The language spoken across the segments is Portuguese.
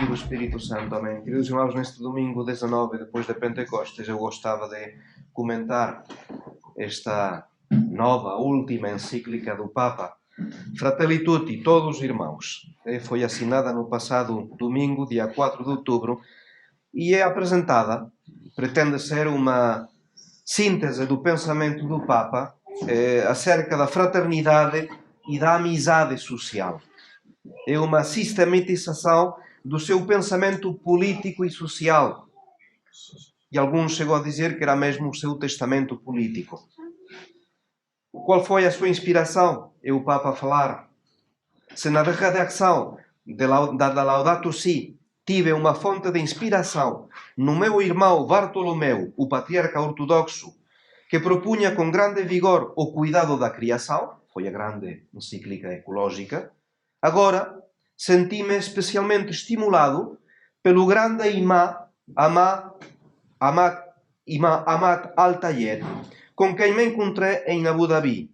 e do Espírito Santo. Amém. Queridos irmãos, neste domingo 19, depois da Pentecostes, eu gostava de comentar esta nova, última encíclica do Papa, Fratelli Tutti, todos irmãos. Foi assinada no passado domingo, dia 4 de outubro, e é apresentada, pretende ser uma síntese do pensamento do Papa acerca da fraternidade e da amizade social. É uma sistematização do seu pensamento político e social. E alguns chegou a dizer que era mesmo o seu testamento político. Qual foi a sua inspiração? É o Papa a falar. Se na redação da Laudato Si tive uma fonte de inspiração no meu irmão Bartolomeu, o patriarca ortodoxo, que propunha com grande vigor o cuidado da criação, foi a grande encíclica ecológica, agora senti-me especialmente estimulado pelo grande imã Ahmad Al-Tayeb, com quem me encontrei em Abu Dhabi,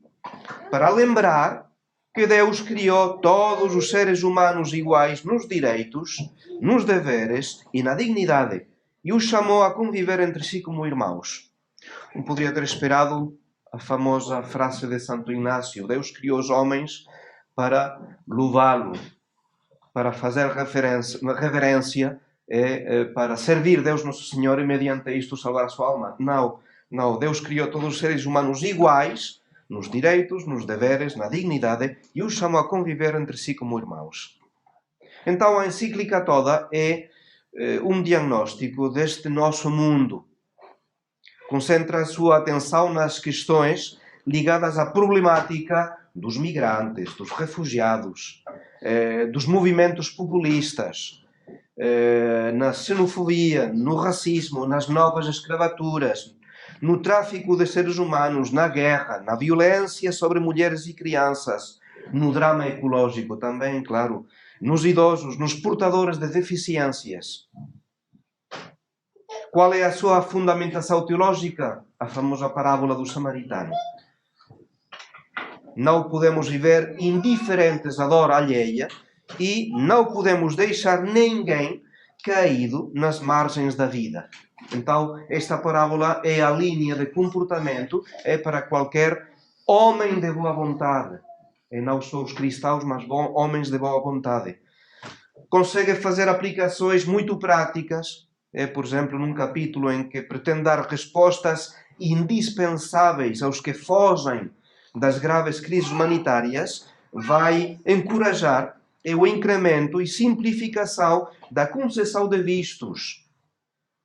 para lembrar que Deus criou todos os seres humanos iguais nos direitos, nos deveres e na dignidade, e os chamou a conviver entre si como irmãos. Não poderia ter esperado a famosa frase de Santo Inácio: Deus criou os homens para louvá-lo, para fazer reverência, para servir Deus Nosso Senhor e mediante isto salvar a sua alma. Não, Deus criou todos os seres humanos iguais, nos direitos, nos deveres, na dignidade, e os chamou a conviver entre si como irmãos. Então a encíclica toda é um diagnóstico deste nosso mundo. Concentra a sua atenção nas questões ligadas à problemática dos migrantes, dos refugiados, dos movimentos populistas, na xenofobia, no racismo, nas novas escravaturas, no tráfico de seres humanos, na guerra, na violência sobre mulheres e crianças, no drama ecológico também, claro, nos idosos, nos portadores de deficiências. Qual é a sua fundamentação teológica? A famosa parábola do samaritano. Não podemos viver indiferentes à dor alheia e não podemos deixar ninguém caído nas margens da vida. Então, esta parábola é a linha de comportamento, é para qualquer homem de boa vontade. E não só os cristãos, mas homens de boa vontade. Consegue fazer aplicações muito práticas. Por exemplo, num capítulo em que pretende dar respostas indispensáveis aos que fogem das graves crises humanitárias, vai encorajar o incremento e simplificação da concessão de vistos,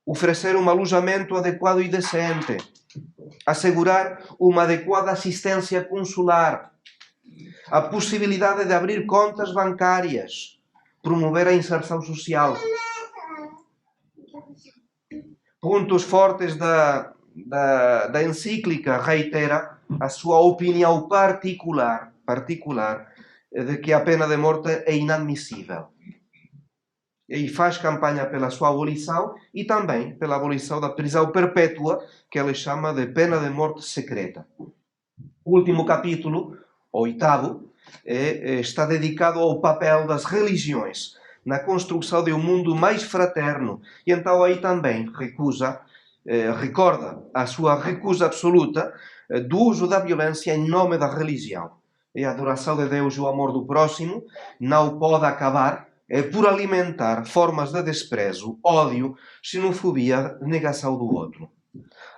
oferecer um alojamento adequado e decente, assegurar uma adequada assistência consular, a possibilidade de abrir contas bancárias, promover a inserção social. Pontos fortes da encíclica reitera a sua opinião particular de que a pena de morte é inadmissível. E faz campanha pela sua abolição e também pela abolição da prisão perpétua, que ele chama de pena de morte secreta. O último capítulo, o 8º, está dedicado ao papel das religiões na construção de um mundo mais fraterno. E então aí também recorda a sua recusa absoluta do uso da violência em nome da religião. E a adoração de Deus e o amor do próximo não pode acabar por alimentar formas de desprezo, ódio, xenofobia, negação do outro.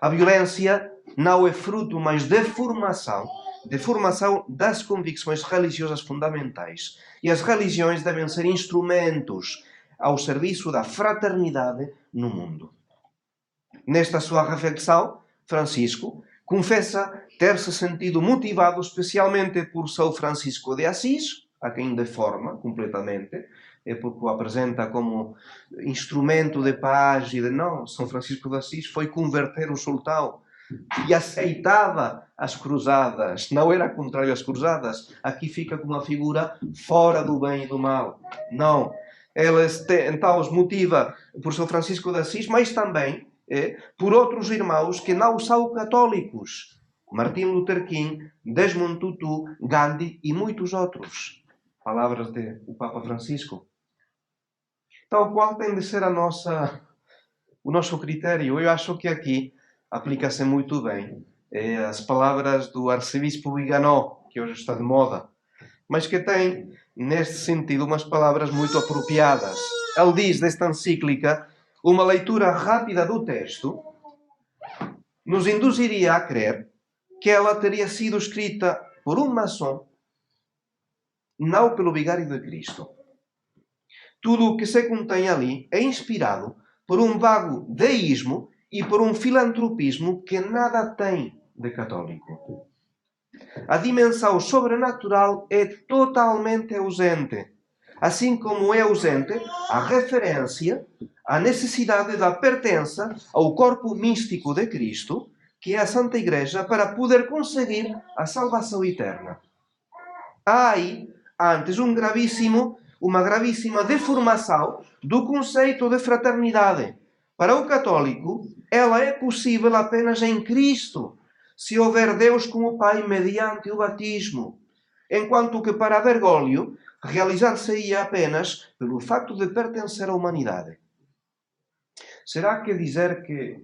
A violência não é fruto, mas de formação das convicções religiosas fundamentais. E as religiões devem ser instrumentos ao serviço da fraternidade no mundo. Nesta sua reflexão, Francisco confessa ter-se sentido motivado especialmente por São Francisco de Assis, a quem deforma completamente, porque o apresenta como instrumento de paz e de não. São Francisco de Assis foi converter o sultão e aceitava as cruzadas, não era contrário às cruzadas. Aqui fica como uma figura fora do bem e do mal. Não. Ele então os motiva por São Francisco de Assis, mas também por outros irmãos que não são católicos. Martin Luther King, Desmond Tutu, Gandhi e muitos outros. Palavras do Papa Francisco. Tal qual tem de ser o nosso critério. Eu acho que aqui aplica-se muito bem as palavras do arcebispo Viganò, que hoje está de moda, mas que tem, neste sentido, umas palavras muito apropriadas. Ele diz desta encíclica: uma leitura rápida do texto nos induziria a crer que ela teria sido escrita por um maçom, não pelo vigário de Cristo. Tudo o que se contém ali é inspirado por um vago deísmo e por um filantropismo que nada tem de católico. A dimensão sobrenatural é totalmente ausente, assim como é ausente a referência à necessidade da pertença ao corpo místico de Cristo, que é a Santa Igreja, para poder conseguir a salvação eterna. Há aí, antes, uma gravíssima deformação do conceito de fraternidade. Para o católico, ela é possível apenas em Cristo, se houver Deus como Pai mediante o batismo, enquanto que para Bergoglio realizar-se-ia apenas pelo facto de pertencer à humanidade. Será que dizer que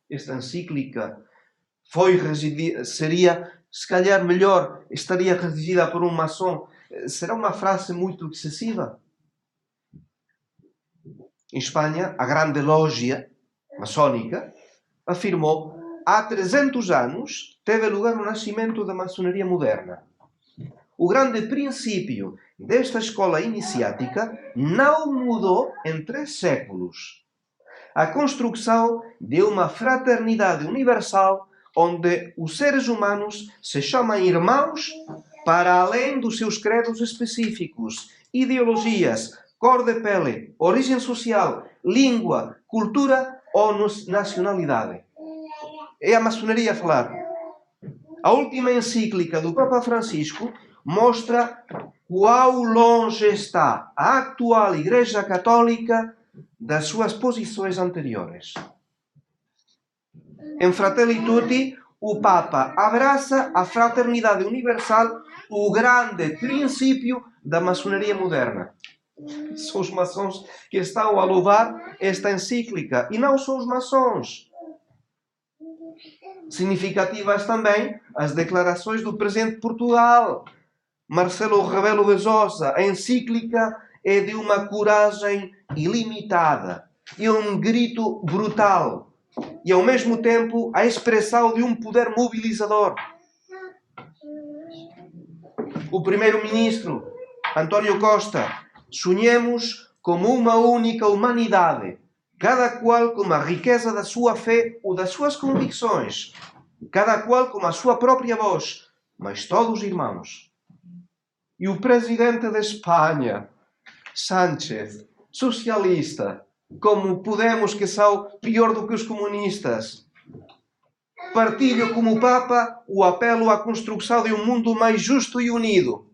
esta encíclica seria, se calhar melhor, estaria redigida por um maçom, será uma frase muito excessiva? Em Espanha, a grande lógia maçónica afirmou: há 300 anos teve lugar o nascimento da maçonaria moderna. O grande princípio desta escola iniciática não mudou em 3 séculos. A construção de uma fraternidade universal onde os seres humanos se chamam irmãos para além dos seus credos específicos, ideologias, cor de pele, origem social, língua, cultura ou nacionalidade. É a maçonaria a falar. A última encíclica do Papa Francisco mostra quão longe está a atual Igreja Católica das suas posições anteriores. Em Fratelli Tutti, o Papa abraça a fraternidade universal, o grande princípio da maçonaria moderna. São os maçons que estão a louvar esta encíclica, e não são os maçons. Significativas também as declarações do presidente de Portugal, Marcelo Rebelo de Sousa. A encíclica é de uma coragem ilimitada, é um grito brutal e, ao mesmo tempo, a expressão de um poder mobilizador. O primeiro-ministro, António Costa: sonhemos como uma única humanidade, cada qual com a riqueza da sua fé ou das suas convicções, cada qual com a sua própria voz, mas todos irmãos. E o presidente da Espanha, Sánchez, socialista, como Podemos, que são pior do que os comunistas, partilho como Papa o apelo à construção de um mundo mais justo e unido.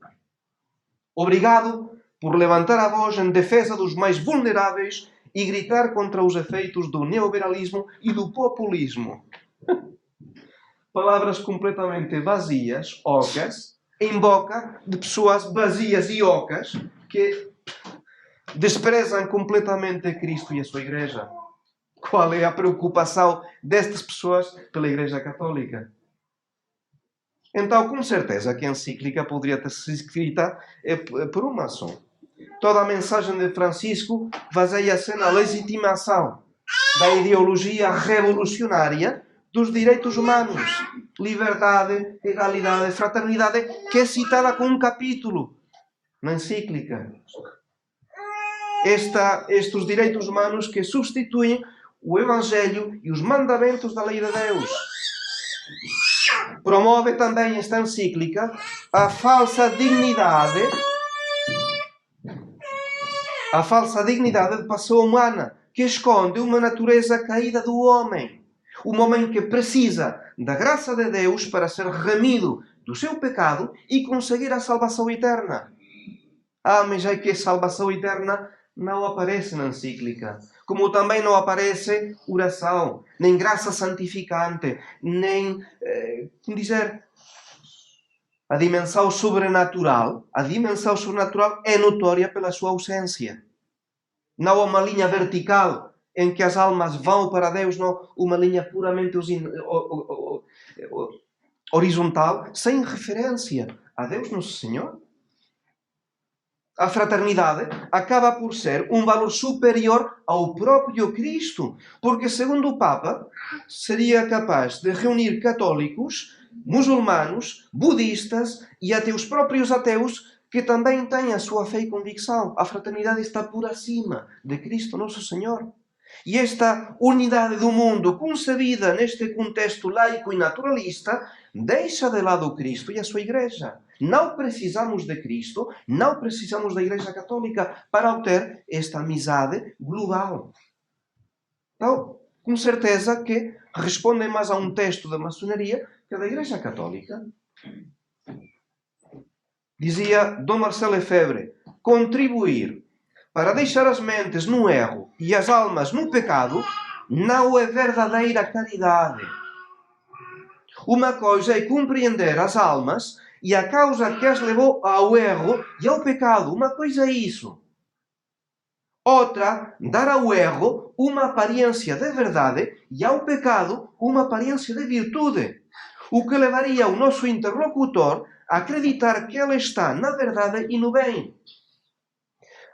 Obrigado por levantar a voz em defesa dos mais vulneráveis e gritar contra os efeitos do neoliberalismo e do populismo. Palavras completamente vazias, ocas, em boca de pessoas vazias e ocas que desprezam completamente Cristo e a sua Igreja. Qual é a preocupação destas pessoas pela Igreja Católica? Então, com certeza que a encíclica poderia ter sido escrita por um maçom. Toda a mensagem de Francisco baseia-se na legitimação da ideologia revolucionária dos direitos humanos, liberdade, egalidade, fraternidade, que é citada com um capítulo na encíclica. Estes direitos humanos que substituem o Evangelho e os mandamentos da lei de Deus. Promove também esta encíclica a falsa dignidade de pessoa humana, que esconde uma natureza caída do homem. Um homem que precisa da graça de Deus para ser remido do seu pecado e conseguir a salvação eterna. Mas é que a salvação eterna não aparece na encíclica. Como também não aparece oração, nem graça santificante, nem, a dimensão sobrenatural é notória pela sua ausência. Não uma linha vertical em que as almas vão para Deus, não uma linha puramente horizontal, sem referência a Deus Nosso Senhor. A fraternidade acaba por ser um valor superior ao próprio Cristo, porque, segundo o Papa, seria capaz de reunir católicos, muçulmanos, budistas e até os próprios ateus que também têm a sua fé e convicção. A fraternidade está por acima de Cristo Nosso Senhor. E esta unidade do mundo, concebida neste contexto laico e naturalista, deixa de lado o Cristo e a sua Igreja. Não precisamos de Cristo, não precisamos da Igreja Católica para obter esta amizade global. Então, com certeza que respondem mais a um texto da maçonaria que da Igreja Católica. Dizia Dom Marcelo Lefebvre, contribuir para deixar as mentes no erro e as almas no pecado não é verdadeira caridade. Uma coisa é compreender as almas e a causa que as levou ao erro e ao pecado. Uma coisa é isso. Outra, dar ao erro uma aparência de verdade e ao pecado uma aparência de virtude. O que levaria o nosso interlocutor a acreditar que ele está na verdade e no bem.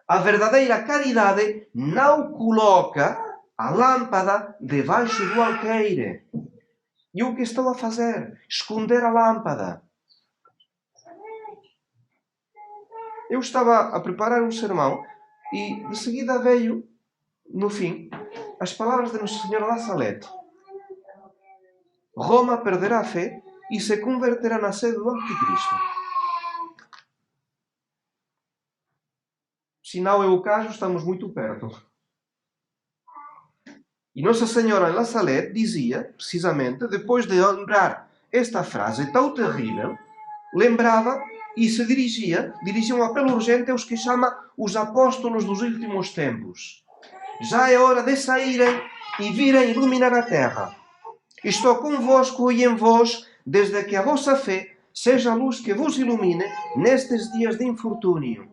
A verdadeira caridade não coloca a lâmpada debaixo do alqueire. E o que estou a fazer? Esconder a lâmpada. Eu estava a preparar um sermão e de seguida veio, no fim, as palavras de Nossa Senhora La Salette. Roma perderá a fé e se converterá na sede do Anticristo. Se não é o caso, estamos muito perto. E Nossa Senhora em La Salette dizia, precisamente, depois de lembrar esta frase tão terrível, lembrava e se dirigia um apelo urgente aos que chama os apóstolos dos últimos tempos. Já é hora de saírem e virem iluminar a terra. Estou convosco e em vós, desde que a vossa fé seja a luz que vos ilumine nestes dias de infortúnio.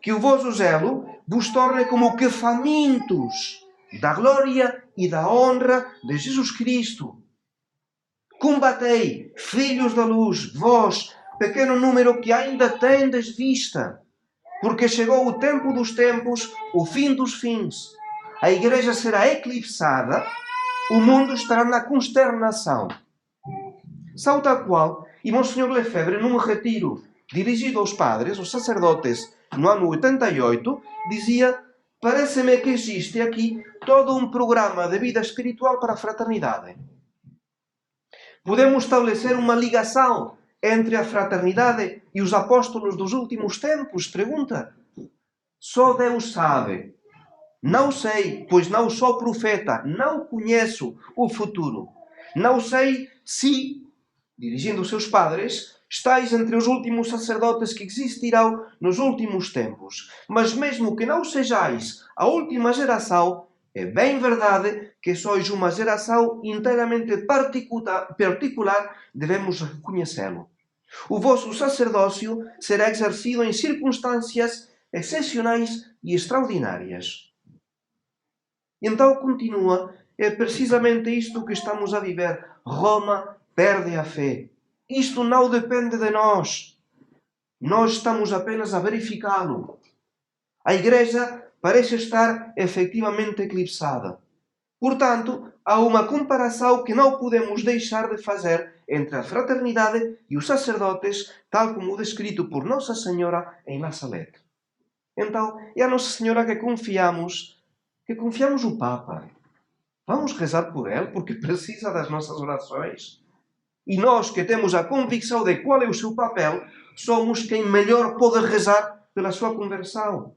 Que o vosso zelo vos torne como que famintos da glória e da honra de Jesus Cristo. Combatei, filhos da luz, vós, pequeno número que ainda tendes vista, porque chegou o tempo dos tempos, o fim dos fins. A Igreja será eclipsada, o mundo estará na consternação. Salto a qual, e Monsenhor Lefebvre, num retiro dirigido aos padres, aos sacerdotes, no ano 88, dizia: parece-me que existe aqui todo um programa de vida espiritual para a fraternidade. Podemos estabelecer uma ligação entre a fraternidade e os apóstolos dos últimos tempos? Pergunta. Só Deus sabe. Não sei, pois não sou profeta, não conheço o futuro. Não sei se, dirigindo os seus padres, estáis entre os últimos sacerdotes que existirão nos últimos tempos. Mas mesmo que não sejais a última geração, é bem verdade que sois uma geração inteiramente particular, devemos reconhecê-lo. O vosso sacerdócio será exercido em circunstâncias excepcionais e extraordinárias. Então continua, é precisamente isto que estamos a viver. Roma perde a fé. Isto não depende de nós. Nós estamos apenas a verificá-lo. A Igreja parece estar efetivamente eclipsada. Portanto, há uma comparação que não podemos deixar de fazer entre a fraternidade e os sacerdotes, tal como descrito por Nossa Senhora em La Salette. Então, é a Nossa Senhora que confiamos o Papa. Vamos rezar por ele, porque precisa das nossas orações. E nós que temos a convicção de qual é o seu papel, somos quem melhor pode rezar pela sua conversão.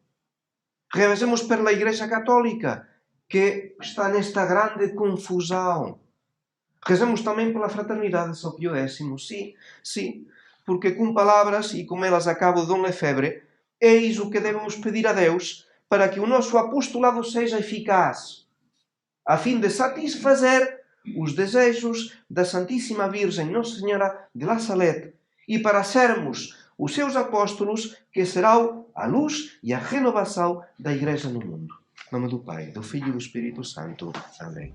Rezemos pela Igreja Católica, que está nesta grande confusão. Rezemos também pela fraternidade de São Pio X. Sim, porque com palavras, e com elas acabo Dom Lefebvre, eis o que devemos pedir a Deus para que o nosso apostolado seja eficaz, a fim de satisfazer os desejos da Santíssima Virgem Nossa Senhora de La Salette e para sermos os seus apóstolos que serão a luz e a renovação da Igreja no mundo. Em nome do Pai, do Filho e do Espírito Santo. Amém.